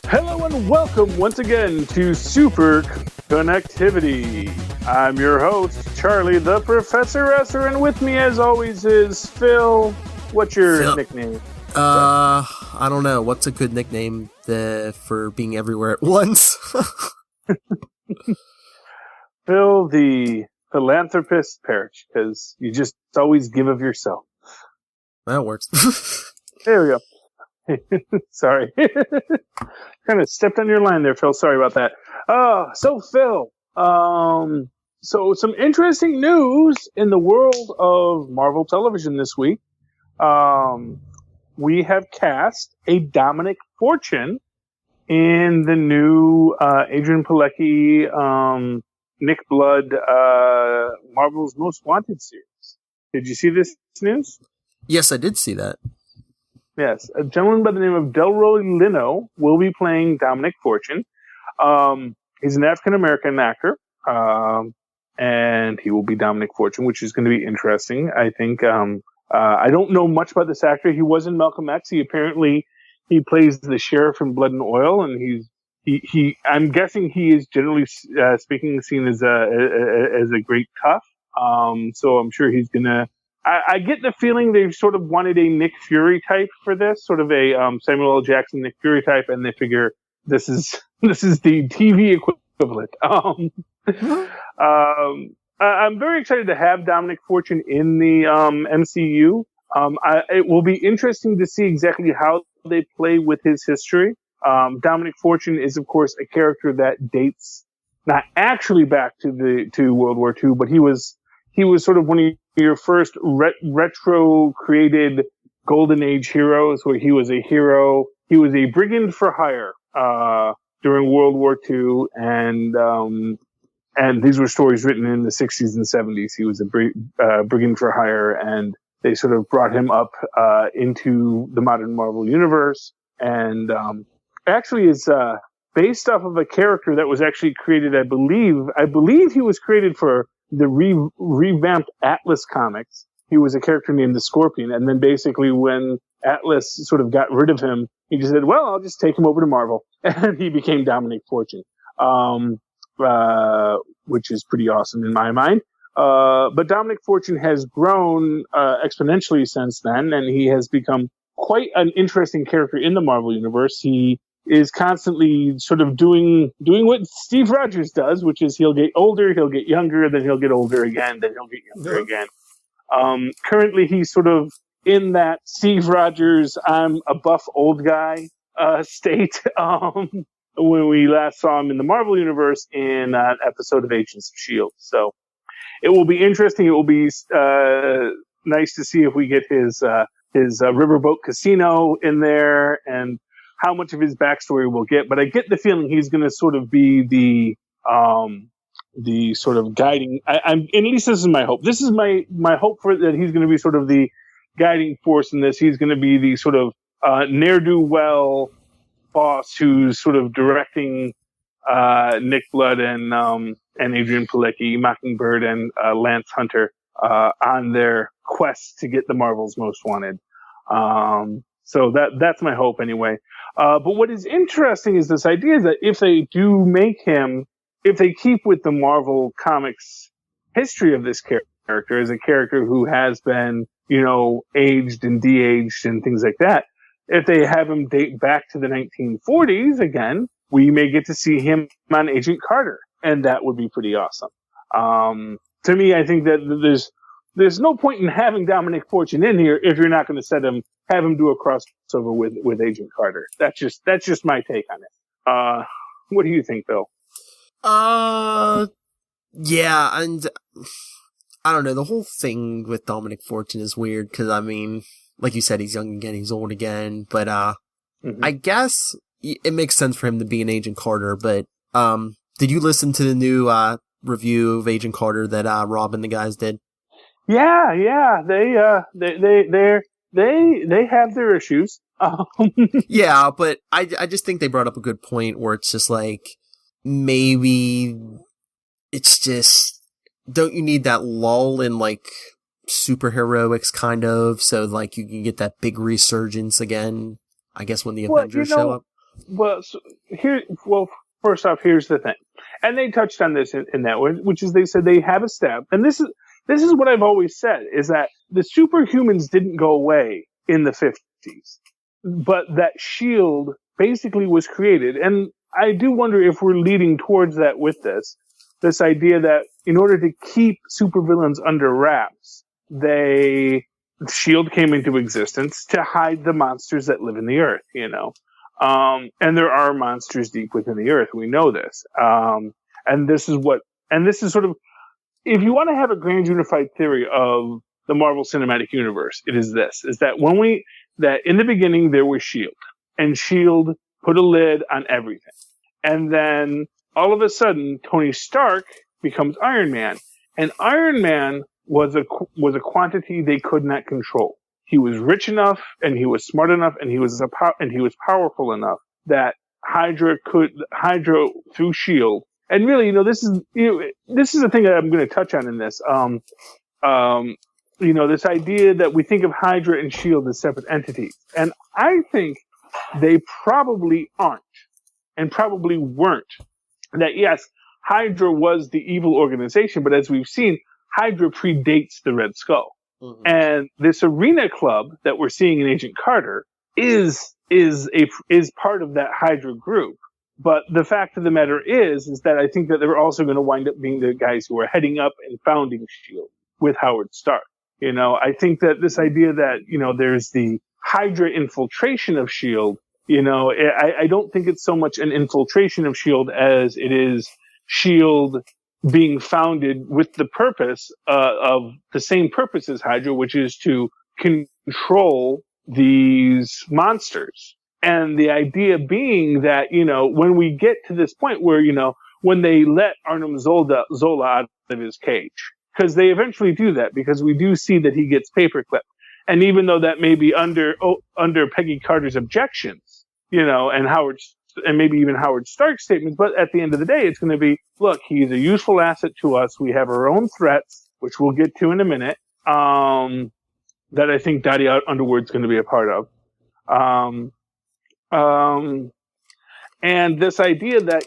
Hello and welcome once again to Superconnectivity. I'm your host, Charlie the Professor Esser, and with me as always is Phil. What's your Phil. nickname? I don't know. What's a good nickname for being everywhere at once? Phil the Philanthropist Parrish, because you just always give of yourself. That works. There we go. Sorry. Kind of stepped on your line there, Phil. Sorry about that. So Phil, so some interesting news in the world of Marvel television this week. We have cast a Dominic Fortune in the new Adrian Pilecki, Nick Blood, Marvel's Most Wanted series. Did you see this news? Yes, I did see that. Yes, a gentleman by the name of Delroy Lindo will be playing Dominic Fortune. He's an African-American actor, and he will be Dominic Fortune, which is going to be interesting. I think, I don't know much about this actor. He was in Malcolm X. He plays the sheriff in Blood and Oil, and I'm guessing he is generally speaking seen as a great tough. So I'm sure he's gonna. I get the feeling they sort of wanted a Nick Fury type for this, sort of a Samuel L. Jackson Nick Fury type, and they figure this is the TV equivalent. I'm very excited to have Dominic Fortune in the MCU. It will be interesting to see exactly how they play with his history. Dominic Fortune is, of course, a character that dates not actually back to World War II, but he was sort of one of your first retro created golden age heroes, where he was a hero. He was a brigand for hire during World War II, and these were stories written in the 60s and 70s. He was a brigand for hire, and they sort of brought him up into the modern Marvel universe, and actually is based off of a character that was actually created. I believe he was created for the revamped Atlas comics. He was a character named the Scorpion, and then basically when Atlas sort of got rid of him, he just said, well, I'll just take him over to Marvel, and he became Dominic Fortune, which is pretty awesome in my mind. But Dominic Fortune has grown exponentially since then, and he has become quite an interesting character in the Marvel universe. He is constantly sort of doing what Steve Rogers does, which is he'll get older, he'll get younger, then he'll get older again, then he'll get younger again. Currently, he's sort of in that Steve Rogers, I'm a buff old guy state. When we last saw him in the Marvel universe in an episode of Agents of S.H.I.E.L.D. So it will be interesting. It will be nice to see if we get his Riverboat Casino in there and how much of his backstory we'll get. But I get the feeling he's going to sort of be the sort of guiding. At least this is my hope. This is my hope for that he's going to be sort of the guiding force in this. He's going to be the sort of ne'er-do-well boss who's sort of directing Nick Blood and Adrian Pilecki, Mockingbird, and Lance Hunter on their quest to get the Marvel's Most Wanted. So that's my hope anyway. But what is interesting is this idea that if they do make him, if they keep with the Marvel Comics history of this character as a character who has been, aged and de-aged and things like that, if they have him date back to the 1940s again, we may get to see him on Agent Carter, and that would be pretty awesome. To me, I think that there's no point in having Dominic Fortune in here if you're not going to have him do a crossover with Agent Carter. That's just my take on it. What do you think, Bill? Yeah, and I don't know. The whole thing with Dominic Fortune is weird because, I mean, like you said, he's young again, he's old again, but I guess it makes sense for him to be an Agent Carter. But did you listen to the new review of Agent Carter that Rob and the guys did? Yeah, they have their issues. Yeah, but I just think they brought up a good point where it's just like, maybe it's just, don't you need that lull in like superheroics kind of, so like you can get that big resurgence again, I guess, when the Avengers show up? First off, here's the thing, and they touched on this in that one, which is they said they have established, and this is what I've always said, is that the superhumans didn't go away in the 50s, but that SHIELD basically was created, and I do wonder if we're leading towards that with this idea that in order to keep supervillains under wraps, SHIELD came into existence to hide the monsters that live in the earth, and there are monsters deep within the earth. We know this. And this is sort of, if you want to have a grand unified theory of the Marvel Cinematic Universe, it is this, is that that in the beginning there was SHIELD, and SHIELD put a lid on everything. And then all of a sudden, Tony Stark becomes Iron Man, and Iron Man was a quantity they could not control. He was rich enough, and he was smart enough, and he was powerful enough that Hydra through SHIELD. And really, this is the thing that I'm going to touch on in this. This idea that we think of Hydra and SHIELD as separate entities, and I think they probably aren't, and probably weren't. That yes, Hydra was the evil organization, but as we've seen, Hydra predates the Red Skull. Mm-hmm. And this Arena Club that we're seeing in Agent Carter is part of that Hydra group. But the fact of the matter is that I think that they're also going to wind up being the guys who are heading up and founding SHIELD with Howard Stark. I think that this idea that, there's the Hydra infiltration of SHIELD, I don't think it's so much an infiltration of SHIELD as it is SHIELD being founded with the purpose of the same purpose as Hydra, which is to control these monsters. And the idea being that, when we get to this point where, when they let Arnim Zola out of his cage, because they eventually do that, because we do see that he gets paperclipped. And even though that may be under Peggy Carter's objections, and maybe even Howard Stark's statements, but at the end of the day, it's going to be, look, he's a useful asset to us. We have our own threats, which we'll get to in a minute, that I think Dottie Underwood's going to be a part of. And this idea that,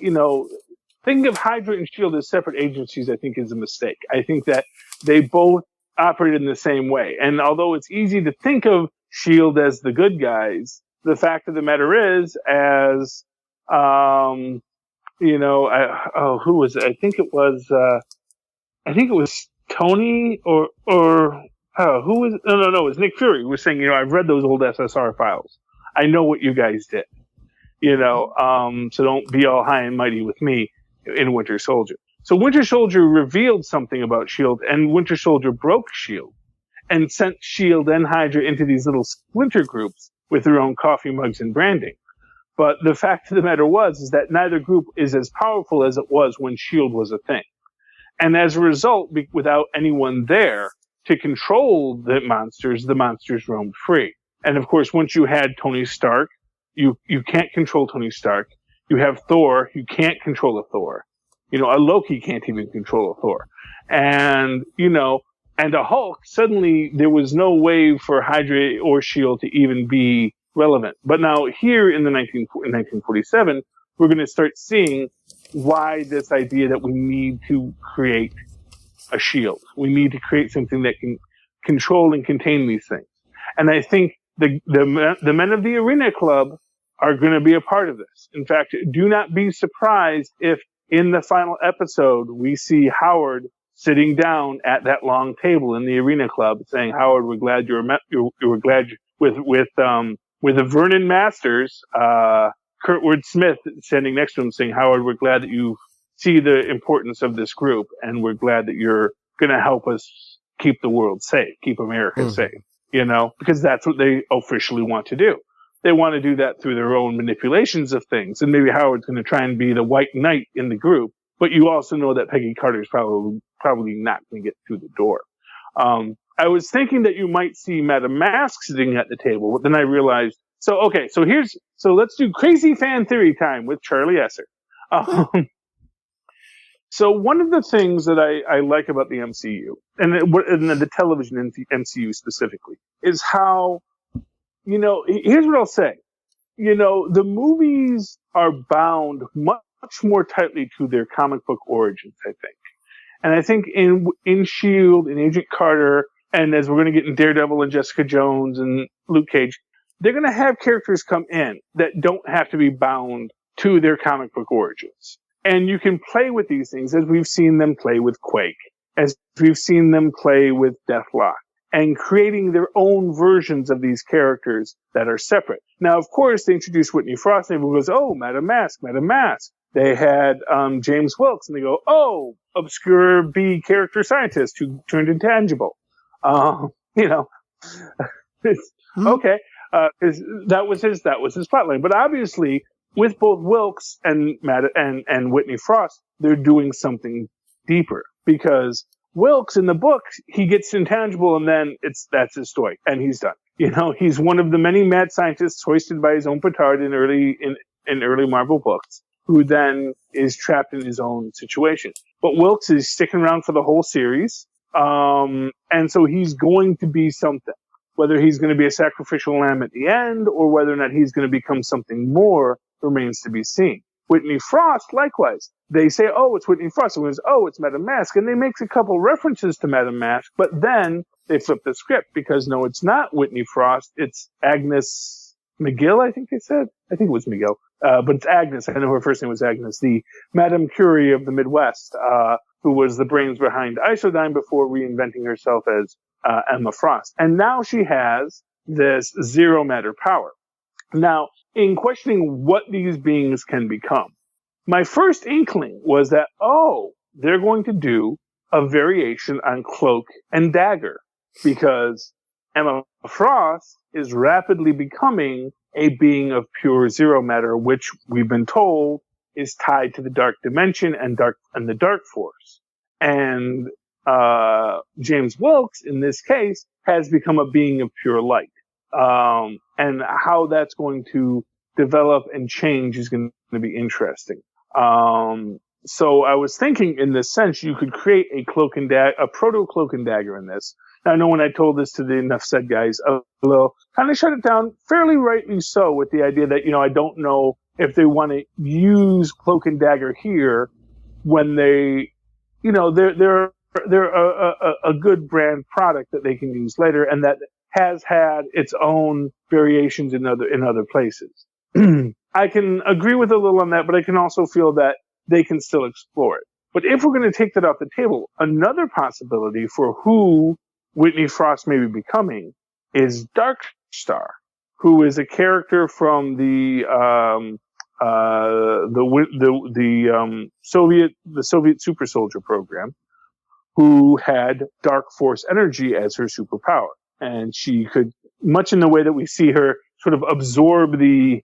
thinking of Hydra and SHIELD as separate agencies, I think is a mistake. I think that they both operate in the same way. And although it's easy to think of SHIELD as the good guys, the fact of the matter is, as who was it? I think it was Tony or who was? No, it was Nick Fury who was saying, I've read those old SSR files. I know what you guys did. So don't be all high and mighty with me in Winter Soldier. So Winter Soldier revealed something about SHIELD, and Winter Soldier broke SHIELD and sent SHIELD and Hydra into these little splinter groups with their own coffee mugs and branding. But the fact of the matter is that neither group is as powerful as it was when SHIELD was a thing. And as a result, without anyone there to control the monsters roamed free. And of course, once you had Tony Stark, you can't control Tony Stark. You have Thor, you can't control a Thor. A Loki can't even control a Thor. And, and a Hulk, suddenly there was no way for Hydra or SHIELD to even be relevant. But now here in 1947, we're going to start seeing why this idea that we need to create a SHIELD. We need to create something that can control and contain these things. And I think the men of the Arena Club are going to be a part of this. In fact, do not be surprised if in the final episode we see Howard sitting down at that long table in the Arena Club, saying, "Howard, we're glad we're glad with the Vernon Masters, Kurtwood Smith standing next to him, saying, Howard, we're glad that you see the importance of this group, and we're glad that you're going to help us keep the world safe, keep America safe." Because that's what they officially want to do. They want to do that through their own manipulations of things. And maybe Howard's going to try and be the white knight in the group. But you also know that Peggy Carter's probably not going to get through the door. I was thinking that you might see Madame Mask sitting at the table, but then I realized, so let's do crazy fan theory time with Charlie Esser. So one of the things that I like about the MCU, and the television MCU specifically, is how, here's what I'll say. the movies are bound much more tightly to their comic book origins, I think. And I think in S.H.I.E.L.D., in Agent Carter, and as we're going to get in Daredevil and Jessica Jones and Luke Cage, they're going to have characters come in that don't have to be bound to their comic book origins. And you can play with these things as we've seen them play with Quake, as we've seen them play with Deathlock, and creating their own versions of these characters that are separate. Now, of course, they introduced Whitney Frost, and everyone goes, oh, Madame Mask, Madame Mask. They had James Wilkes, and they go, oh, obscure B character scientist who turned intangible. Okay, that was his plotline. But obviously, with both Wilkes and Whitney Frost, they're doing something deeper, because Wilkes in the book, he gets intangible, and then that's his story, and he's done. He's one of the many mad scientists hoisted by his own petard in early Marvel books, who then is trapped in his own situation. But Wilkes is sticking around for the whole series, and so he's going to be something. Whether he's going to be a sacrificial lamb at the end, or whether or not he's going to become something more, remains to be seen. Whitney Frost, likewise. They say, oh, it's Whitney Frost. And goes, oh, it's Madame Mask. And they make a couple references to Madame Mask, but then they flip the script, because no, it's not Whitney Frost. It's Agnes McGill, I think they said. I think it was McGill. But it's Agnes. I know her first name was Agnes, the Madame Curie of the Midwest, who was the brains behind Isodyne before reinventing herself as Emma Frost. And now she has this zero matter power. Now, in questioning what these beings can become, my first inkling was that, they're going to do a variation on Cloak and Dagger, because Emma Frost is rapidly becoming a being of pure zero matter, which we've been told is tied to the dark dimension and the dark force. And James Wilkes, in this case, has become a being of pure light. And how that's going to develop and change is going to be interesting. So I was thinking, in this sense, you could create a proto Cloak and Dagger in this. Now, I know when I told this to the Enough Said guys, kind of shut it down, fairly rightly so, with the idea that, I don't know if they want to use Cloak and Dagger here when they, they're a good brand product that they can use later, and that has had its own variations in other places. I can agree with a little on that, but I can also feel that they can still explore it. But if we're going to take that off the table, another possibility for who Whitney Frost may be becoming is Darkstar, who is a character from the Soviet Super Soldier program, who had Dark Force energy as her superpower, and she could, much in the way that we see her sort of absorb the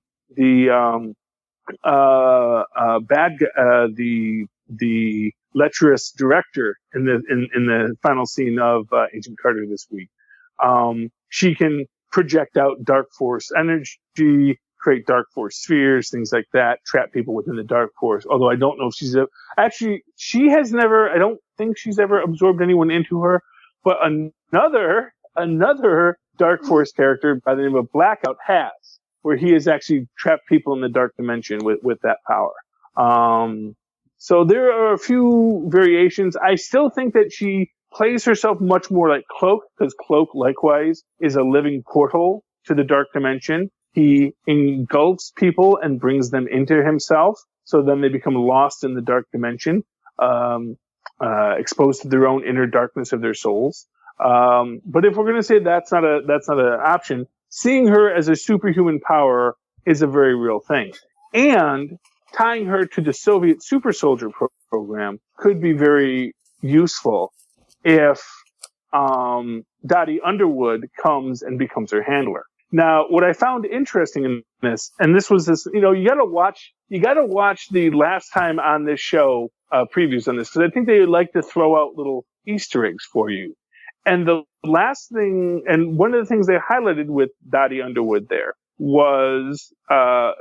lecherous director in the final scene of Agent Carter this week. She can project out Dark Force energy, create Dark Force spheres, things like that, trap people within the Dark Force. Although I don't know if I don't think she's ever absorbed anyone into her. But another Dark Force character by the name of Blackout has, where he has actually trapped people in the dark dimension with that power. So there are a few variations. I still think that she plays herself much more like Cloak, because Cloak likewise is a living portal to the dark dimension. He engulfs people and brings them into himself, so then they become lost in the dark dimension, exposed to their own inner darkness of their souls. But if we're going to say that's not an option, seeing her as a superhuman power is a very real thing. And tying her to the Soviet Super Soldier program could be very useful if Dottie Underwood comes and becomes her handler. Now, what I found interesting in this, and this was this, you gotta watch the last time on this show previews on this, because I think they like to throw out little Easter eggs for you. And the last thing, and one of the things they highlighted with Dottie Underwood there was,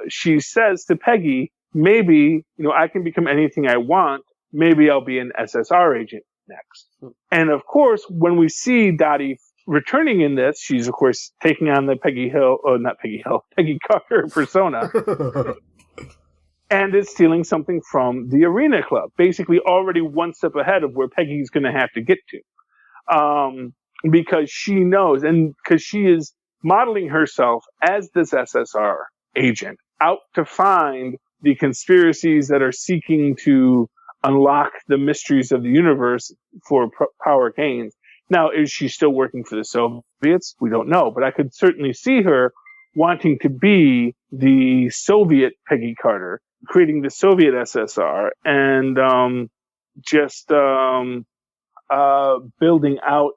she says to Peggy, maybe, I can become anything I want. Maybe I'll be an SSR agent next. And of course, when we see Dottie returning in this, she's of course taking on the Peggy Carter persona, and is stealing something from the Arena Club, basically already one step ahead of where Peggy's going to have to get to, because she knows, and because she is modeling herself as this SSR agent out to find the conspiracies that are seeking to unlock the mysteries of the universe for power gains. Now, is she still working for the Soviets? We don't know, but I could certainly see her wanting to be the Soviet Peggy Carter, creating the Soviet SSR, and building out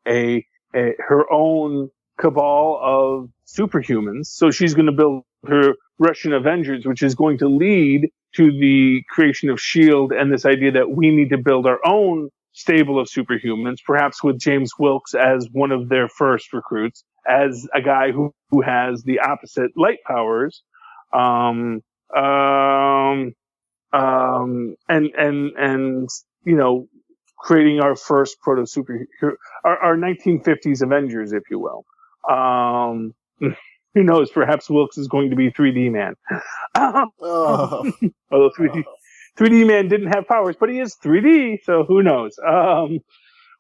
her own cabal of superhumans. So she's going to build her Russian Avengers, which is going to lead to the creation of S.H.I.E.L.D. and this idea that we need to build our own stable of superhumans, perhaps with James Wilkes as one of their first recruits, as a guy who has the opposite light powers, and you know, creating our first proto superhero, our 1950s Avengers, if you will. Who knows? Perhaps Wilkes is going to be 3D Man. Although 3D Man didn't have powers, but he is 3D, so who knows?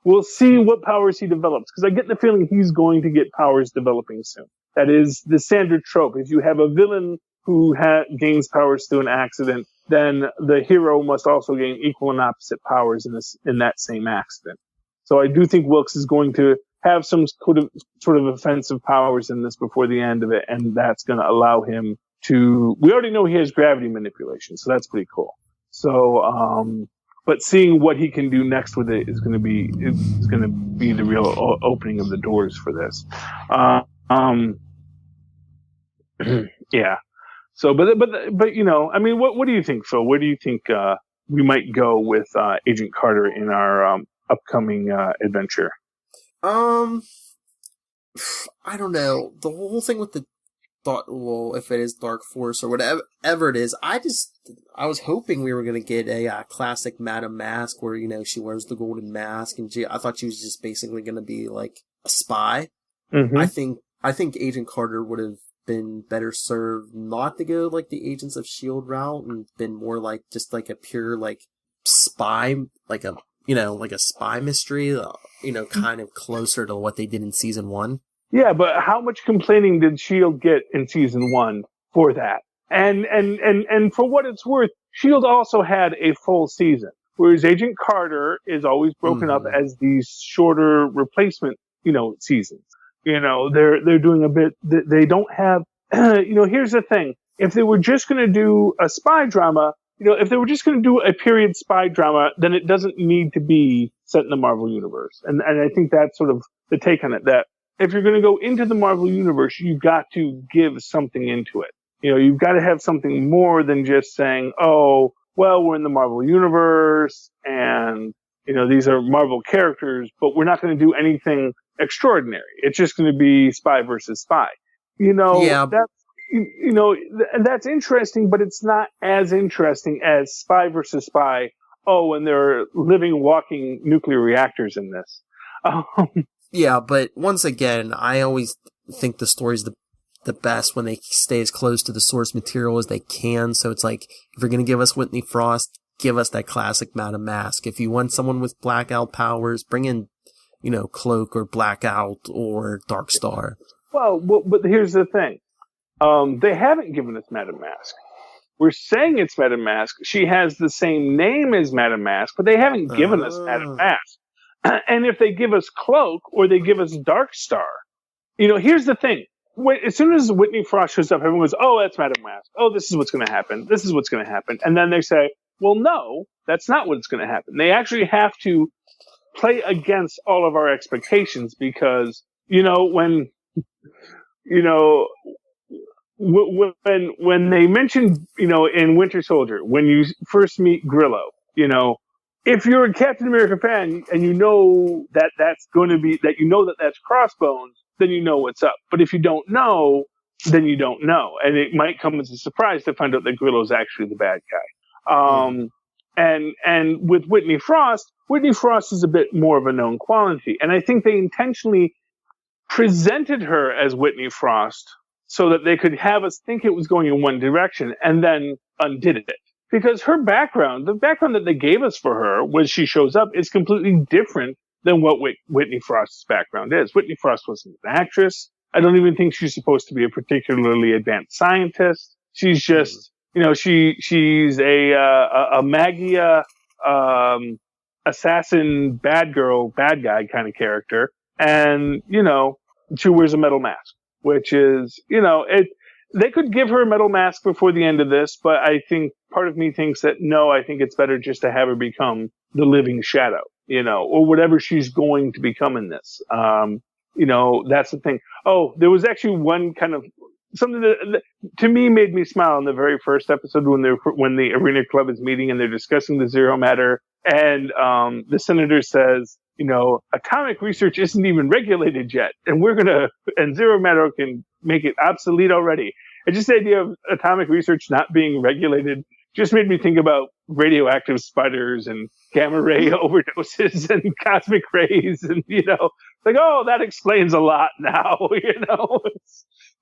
We'll see what powers he develops, because I get the feeling he's going to get powers developing soon. That is the standard trope. If you have a villain who gains powers through an accident, then the hero must also gain equal and opposite powers in that same accident. So I do think Wilkes is going to have some sort of offensive powers in this before the end of it, and that's going to allow him to. We already know he has gravity manipulation, so that's pretty cool. So, but seeing what he can do next with it is going to be the real opening of the doors for this. Yeah. So, but you know, I mean, what do you think, Phil? Where do you think we might go with Agent Carter in our upcoming adventure? I don't know. The whole thing with the well, if it is Dark Force or whatever it is, I was hoping we were gonna get a classic Madame Mask where, you know, she wears the golden mask and I thought she was just basically gonna be like a spy. Mm-hmm. I think Agent Carter would have been better served not to go like the Agents of S.H.I.E.L.D. route and been more like just like a pure like spy, like a, you know, like a spy mystery, you know, kind of closer to what they did in season 1. Yeah, but how much complaining did S.H.I.E.L.D. get in season 1 for that? And for what it's worth, S.H.I.E.L.D. also had a full season, whereas Agent Carter is always broken up as these shorter replacement, you know, seasons. You know, they're doing a bit. They don't have. You know, here's the thing: if they were just going to do a spy drama, you know, if they were just going to do a period spy drama, then it doesn't need to be set in the Marvel universe. And I think that's sort of the take on it. That if you're going to go into the Marvel universe, you've got to give something into it. You know, you've got to have something more than just saying, "Oh, well, we're in the Marvel universe, and you know, these are Marvel characters, but we're not going to do anything extraordinary. It's just going to be spy versus spy." You know, yeah. That's interesting, but it's not as interesting as spy versus spy. Oh, and there are living, walking nuclear reactors in this. Yeah, but once again, I always think the story's the best when they stay as close to the source material as they can. So it's like, if you're going to give us Whitney Frost, give us that classic Madame Mask. If you want someone with blackout powers, bring in, you know, Cloak or Blackout or Dark Star. Well, but here's the thing. They haven't given us Madame Mask. We're saying it's Madame Mask. She has the same name as Madame Mask, but they haven't given us Madame Mask. And if they give us Cloak or they give us Dark Star, you know, here's the thing. As soon as Whitney Frost shows up, everyone goes, "Oh, that's Madame Mask. Oh, this is what's going to happen. This is what's going to happen." And then they say, "Well, no, that's not what's going to happen." They actually have to play against all of our expectations because, you know, when they mentioned, you know, in Winter Soldier, when you first meet Grillo, you know, if you're a Captain America fan and you know that that's going to be, that you know that that's Crossbones, then you know what's up. But if you don't know, then you don't know. And it might come as a surprise to find out that Grillo's actually the bad guy. And with Whitney Frost is a bit more of a known quantity. And I think they intentionally presented her as Whitney Frost so that they could have us think it was going in one direction and then undid it. Because her background, the background that they gave us for her when she shows up is completely different than what Whitney Frost's background is. Whitney Frost wasn't an actress. I don't even think she's supposed to be a particularly advanced scientist. She's just, she's a Magia, assassin, bad guy kind of character. And, she wears a metal mask, which is, they could give her a metal mask before the end of this, but I think part of me thinks that no, I think it's better just to have her become the living shadow, or whatever she's going to become in this. That's the thing. Oh, there was actually one kind of something that to me made me smile in the very first episode when the Arena Club is meeting and they're discussing the zero matter, and the senator says, atomic research isn't even regulated yet, and and zero matter can make it obsolete already. And just the idea of atomic research not being regulated just made me think about radioactive spiders and gamma ray overdoses and cosmic rays, and that explains a lot now.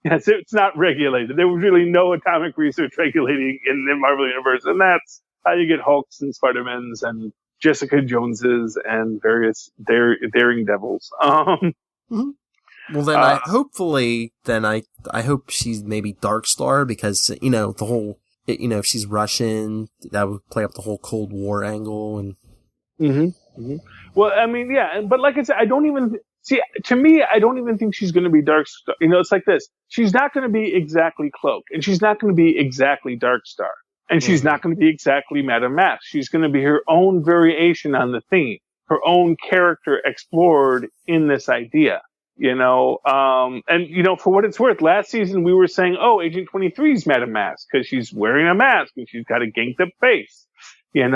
It's not regulated. There was really no atomic research regulating in the Marvel Universe, and that's how you get Hulks and Spider-Mans and Jessica Joneses and various daring devils. Well, then I hope she's maybe Darkstar, because the whole if she's Russian, that would play up the whole Cold War angle. And well, I mean, yeah, but like I said, I don't even think she's going to be Darkstar. It's like this: she's not going to be exactly Cloak, and she's not going to be exactly Darkstar. And she's not going to be exactly Madame Mask. She's going to be her own variation on the theme, her own character explored in this idea, and, for what it's worth, last season we were saying, oh, Agent 23's Madame Mask because she's wearing a mask and she's got a ganked up face, and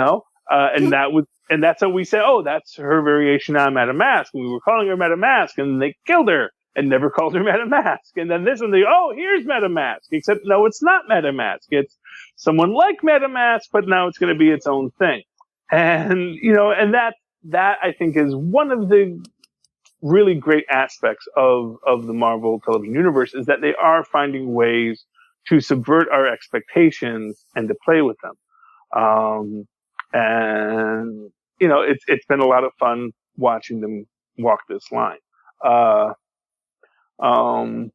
that's how we said, oh, that's her variation on Madame Mask. And we were calling her Madame Mask, and they killed her and never called her Madame Mask. And then this one, here's Madame Mask. Except, no, it's not Madame Mask. It's someone like Madame Mask, but now it's going to be its own thing. And, and that I think is one of the really great aspects of the Marvel television universe, is that they are finding ways to subvert our expectations and to play with them. And, it's been a lot of fun watching them walk this line. And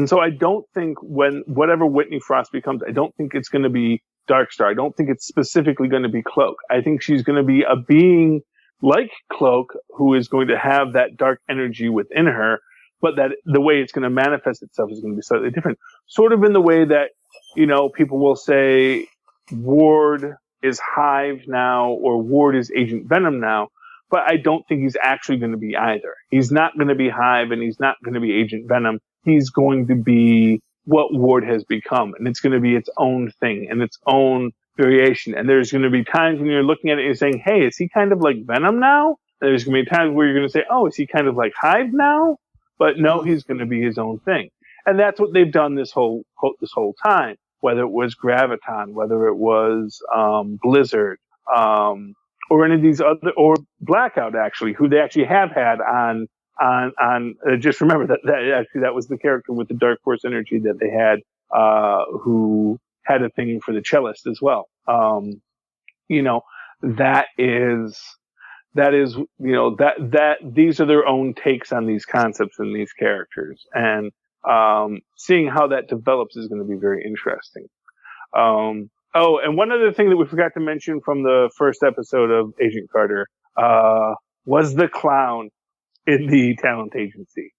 so I don't think whatever Whitney Frost becomes, I don't think it's going to be Darkstar. I don't think it's specifically going to be Cloak. I think she's going to be a being like Cloak who is going to have that dark energy within her, but that the way it's going to manifest itself is going to be slightly different. Sort of in the way that, people will say Ward is Hive now, or Ward is Agent Venom now. But I don't think he's actually going to be either. He's not going to be Hive, and he's not going to be Agent Venom. He's going to be what Ward has become, and it's going to be its own thing and its own variation. And there's going to be times when you're looking at it and you're saying, hey, is he kind of like Venom now? And there's going to be times where you're going to say, oh, is he kind of like Hive now? But no, he's going to be his own thing. And that's what they've done this whole time, whether it was Graviton, whether it was Blizzard, or any of these other, or Blackout, actually, who they actually have had on just remember that was the character with the Dark Force energy that they had, who had a thing for the cellist as well. These are their own takes on these concepts and these characters. And, seeing how that develops is going to be very interesting. Oh, and one other thing that we forgot to mention from the first episode of Agent Carter, was the clown in the talent agency,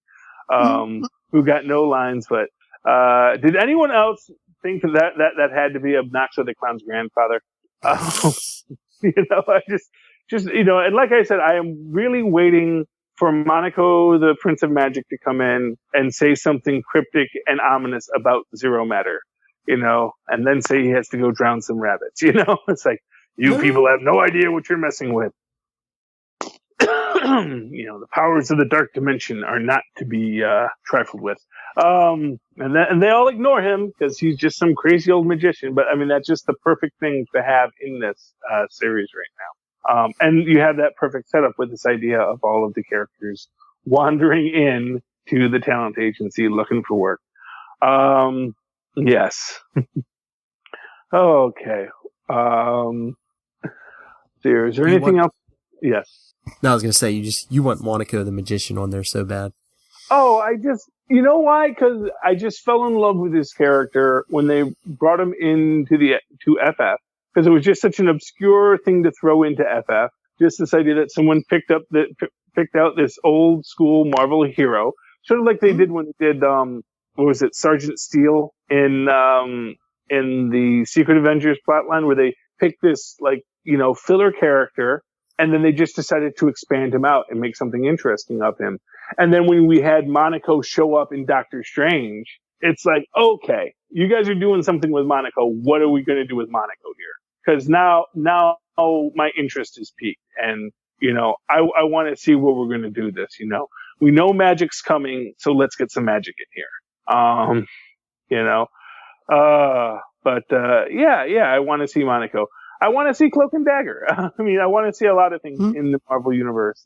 who got no lines, but, did anyone else think that had to be Obnoxo the Clown's grandfather? I just, and like I said, I am really waiting for Monaco, the Prince of Magic, to come in and say something cryptic and ominous about Zero Matter. And then say he has to go drown some rabbits, It's like, you people have no idea what you're messing with. The powers of the dark dimension are not to be, trifled with. And they all ignore him because he's just some crazy old magician. But I mean, that's just the perfect thing to have in this, series right now. And you have that perfect setup with this idea of all of the characters wandering in to the talent agency looking for work. Yes. Okay. Is there anything else? Yes. No, I was gonna say you want Monaco the Magician on there so bad. Oh, you know why? Because I just fell in love with his character when they brought him to FF, because it was just such an obscure thing to throw into FF. Just this idea that someone picked out this old school Marvel hero, sort of like they did when they did what was it, Sergeant Steel in the Secret Avengers plotline, where they picked this filler character, and then they just decided to expand him out and make something interesting of him. And then when we had Monaco show up in Doctor Strange, it's like, okay, you guys are doing something with Monaco. What are we going to do with Monaco here? Because now my interest is piqued, and I want to see what we're going to do this. We know magic's coming, so let's get some magic in here. I want to see Monaco. I want to see Cloak and Dagger. I want to see a lot of things in the Marvel universe.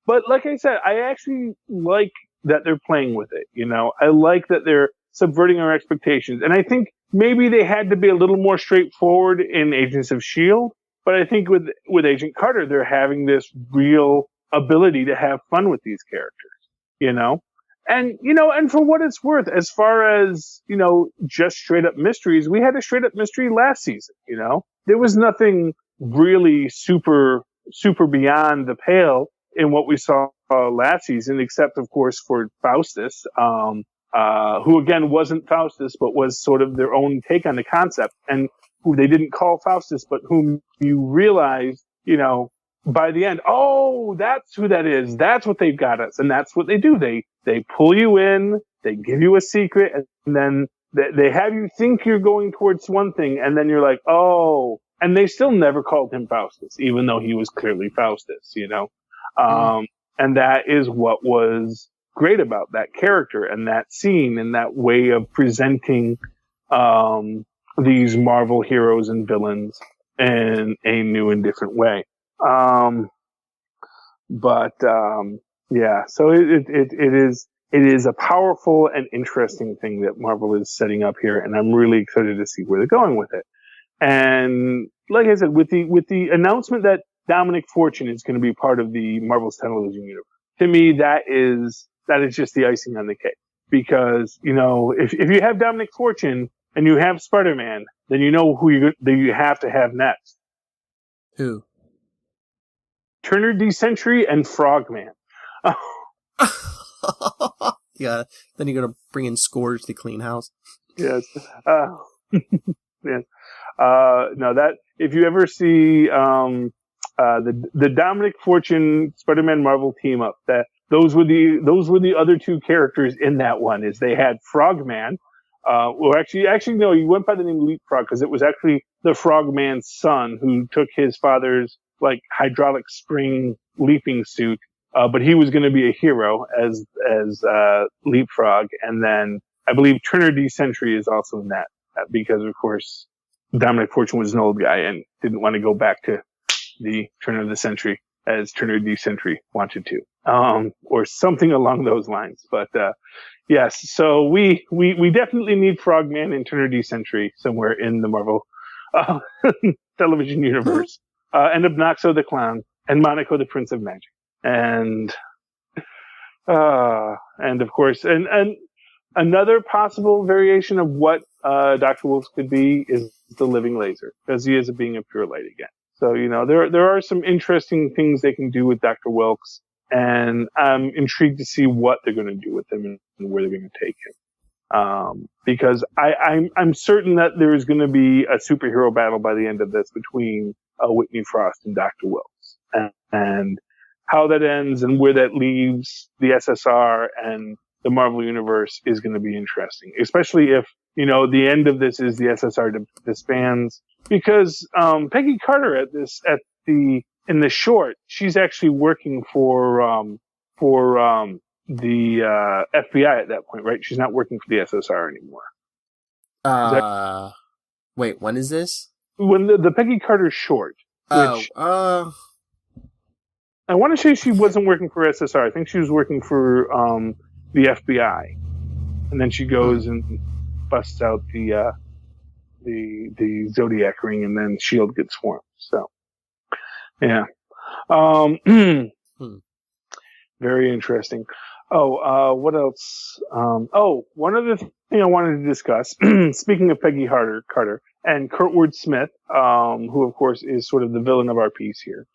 But like I said, I actually like that they're playing with it. I like that they're subverting our expectations. And I think maybe they had to be a little more straightforward in Agents of S.H.I.E.L.D., but I think with Agent Carter, they're having this real ability to have fun with these characters, And for what it's worth, as far as, just straight up mysteries, we had a straight up mystery last season, There was nothing really super beyond the pale in what we saw last season, except, of course, for Faustus, who, again, wasn't Faustus, but was sort of their own take on the concept, and who they didn't call Faustus, but whom you realized, by the end, oh, that's who that is. That's what they've got us. And that's what they do. They pull you in, they give you a secret, and then they have you think you're going towards one thing, and then you're like, oh, and they still never called him Faustus, even though he was clearly Faustus, And that is what was great about that character and that scene and that way of presenting these Marvel heroes and villains in a new and different way. So it is a powerful and interesting thing that Marvel is setting up here, and I'm really excited to see where they're going with it. And like I said, with the announcement that Dominic Fortune is going to be part of the Marvel's television universe, to me that is just the icing on the cake. Because if you have Dominic Fortune and you have Spider-Man, then you know who you have to have next. Who? Turner D. Century and Frogman. Yeah, then you're gonna bring in Scourge to clean house. Yes. Yes. No, that if you ever see the Dominic Fortune Spider-Man Marvel team up, that those were the other two characters in that one. Is they had Frogman. Actually, no, he went by the name Leapfrog because it was actually the Frogman's son who took his father's hydraulic spring leaping suit, but he was going to be a hero as Leapfrog. And then I believe Turner D. Century is also in that because, of course, Dominic Fortune was an old guy and didn't want to go back to the turn of the century as Turner D. Century wanted to, or something along those lines. But yes, so we definitely need Frogman and Turner D. Century somewhere in the Marvel television universe. And Obnoxo the Clown, and Monaco the Prince of Magic. And of course, and another possible variation of what Dr. Wilkes could be is the Living Laser, because he is a being of pure light again. So, there are some interesting things they can do with Dr. Wilkes, and I'm intrigued to see what they're going to do with him and where they're going to take him. Because I'm certain that there is going to be a superhero battle by the end of this between Whitney Frost and Dr. Wilkes, and how that ends and where that leaves the SSR and the Marvel Universe is going to be interesting, especially if, the end of this is the SSR disbands, because Peggy Carter in the short, she's actually working for the FBI at that point, right? She's not working for the SSR anymore. Wait, when is this? When the Peggy Carter short, which I want to say she wasn't working for SSR. I think she was working for the FBI, and then she goes and busts out the Zodiac ring, and then Shield gets formed. So, yeah, very interesting. Oh, what else? One other thing I wanted to discuss. Speaking of Peggy Carter and Kurtwood Smith, who of course is sort of the villain of our piece here.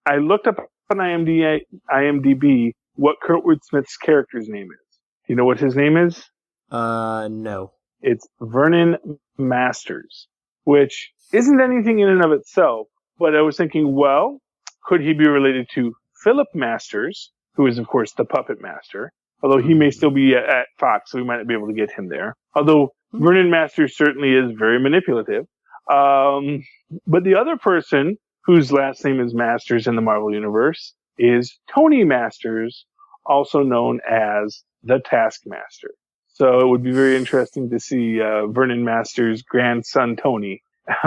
I looked up on IMDb what Kurtwood Smith's character's name is. Do you know what his name is? No. It's Vernon Masters, which isn't anything in and of itself. But I was thinking, well, could he be related to Philip Masters, who is, of course, the puppet master? Although he may still be at Fox, so we might not be able to get him there. Although Vernon Masters certainly is very manipulative. But the other person whose last name is Masters in the Marvel Universe is Tony Masters, also known as the Taskmaster. So it would be very interesting to see Vernon Masters' grandson Tony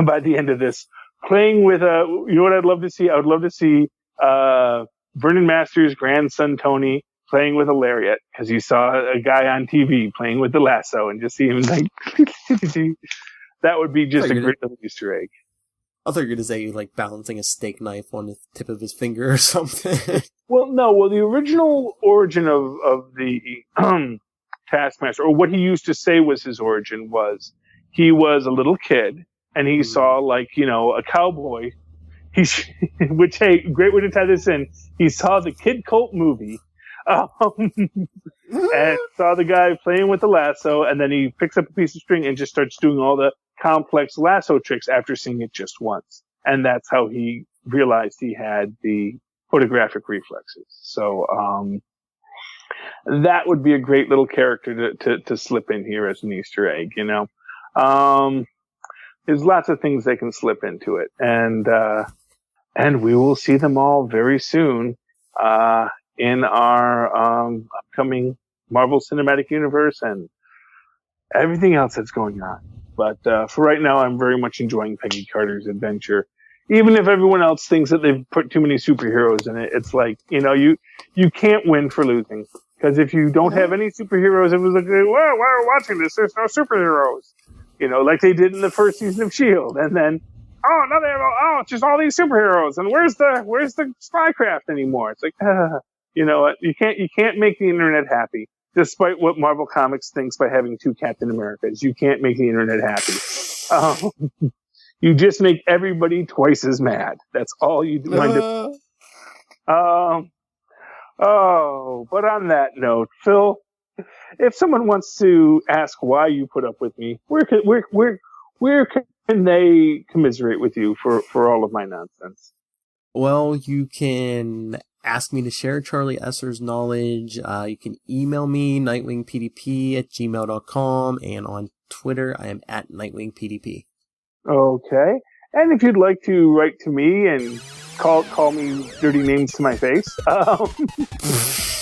by the end of this playing with you know what I'd love to see? I would love to see Vernon Masters' grandson Tony playing with a lariat, because you saw a guy on TV playing with the lasso, and just see him like that would be just a great little Easter egg. I thought you were going to say like balancing a steak knife on the tip of his finger or something. Well, no. Well, the original origin of the Taskmaster, or what he used to say was his origin, was he was a little kid and he saw like, you know, a cowboy. Which, hey, great way to tie this in. He saw the Kid Colt movie and saw the guy playing with the lasso, and then he picks up a piece of string and just starts doing all the complex lasso tricks after seeing it just once. And that's how he realized he had the photographic reflexes. So that would be a great little character to slip in here as an Easter egg, you know. There's lots of things they can slip into it. And we will see them all very soon in our upcoming Marvel Cinematic Universe and everything else that's going on. But for right now, I'm very much enjoying Peggy Carter's adventure. Even if everyone else thinks that they've put too many superheroes in it, it's like, you know, you can't win for losing. Because if you don't have any superheroes, everyone's like, well, why are we watching this? There's no superheroes. You know, like they did in the first season of S.H.I.E.L.D. And then, now they have, it's just all these superheroes. And where's the spycraft anymore? It's like, you know what? You can't make the internet happy. Despite what Marvel Comics thinks by having two Captain Americas, you can't make the internet happy. You just make everybody twice as mad. That's all you wind up. But on that note, Phil, if someone wants to ask why you put up with me, where can they commiserate with you for all of my nonsense? Well, you can ask me to share Charlie Esser's knowledge. You can email me, nightwingpdp@gmail.com, and on Twitter, I am @nightwingpdp. Okay. And if you'd like to write to me and call me dirty names to my face,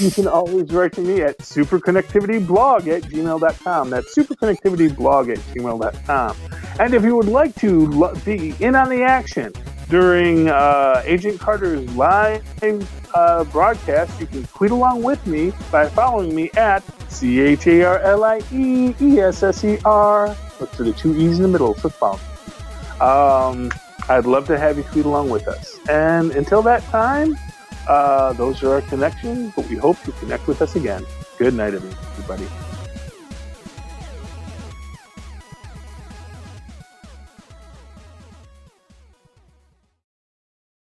you can always write to me at superconnectivityblog@gmail.com. That's superconnectivityblog@gmail.com. And if you would like to be in on the action during Agent Carter's live broadcast, you can tweet along with me by following me at CHARLIEESSER. Look for the two E's in the middle. So follow me. I'd love to have you tweet along with us. And until that time, those are our connections, but we hope to connect with us again. Good night, everybody.